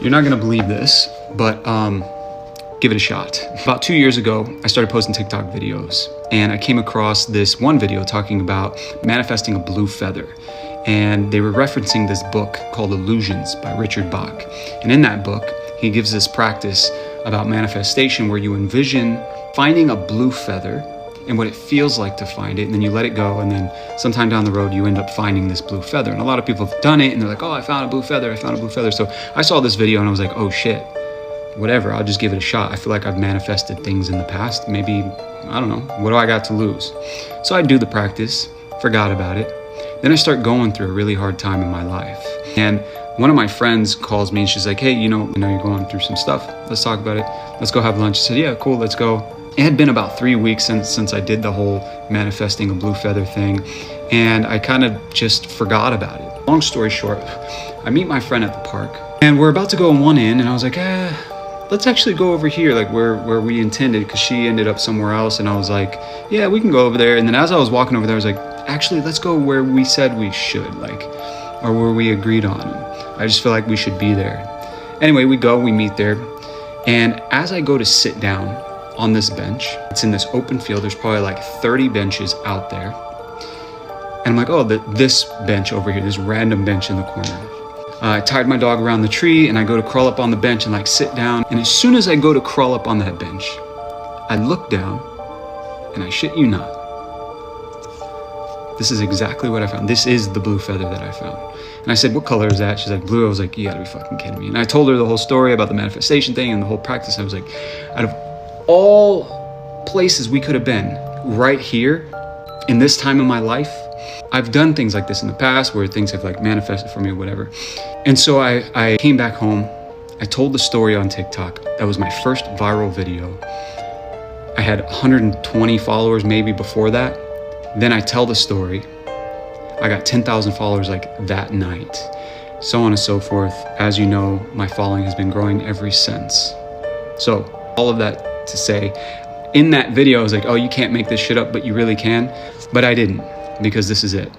You're not gonna believe this, but give it a shot. About 2 years ago, I started posting TikTok videos, and I came across this one video talking about manifesting a blue feather. And they were referencing this book called Illusions by Richard Bach. And in that book, he gives this practice about manifestation where you envision finding a blue feather and what it feels like to find it, and then you let it go, and then sometime down the road you end up finding this blue feather. And a lot of people have done it and they're like, oh, I found a blue feather, I found a blue feather. So I saw this video and I was like, oh shit, whatever, I'll just give it a shot. I feel like I've manifested things in the past. Maybe, I don't know, what do I got to lose? So I do the practice, forgot about it. Then I start going through a really hard time in my life. And one of my friends calls me and she's like, hey, you know you're going through some stuff. Let's talk about it. Let's go have lunch. I said, yeah, cool, let's go. It had been about 3 weeks since I did the whole manifesting a blue feather thing. And I kind of just forgot about it. Long story short, I meet my friend at the park and we're about to go in one end, and I was like, let's actually go over here, like where we intended, because she ended up somewhere else. And I was like, yeah, we can go over there. And then as I was walking over there, I was like, actually, let's go where we said we should, or where we agreed on. I just feel like we should be there. Anyway, we meet there. And as I go to sit down on this bench, it's in this open field. There's probably like 30 benches out there. And I'm like, oh, this bench over here, this random bench in the corner. I tied my dog around the tree and I go to crawl up on the bench and like sit down. And as soon as I go to crawl up on that bench, I look down and I shit you not, this is exactly what I found. This is the blue feather that I found. And I said, what color is that? She's like, blue. I was like, you gotta be fucking kidding me. And I told her the whole story about the manifestation thing and the whole practice. I was like, out of all places we could have been, right here in this time in my life, I've done things like this in the past where things have like manifested for me or whatever. And so I came back home. I told the story on TikTok. That was my first viral video. I had 120 followers maybe before that. Then I tell the story. I got 10,000 followers like that night, so on and so forth. As you know, my following has been growing ever since. So all of that to say, in that video, I was like, oh, you can't make this shit up, but you really can. But I didn't, because this is it.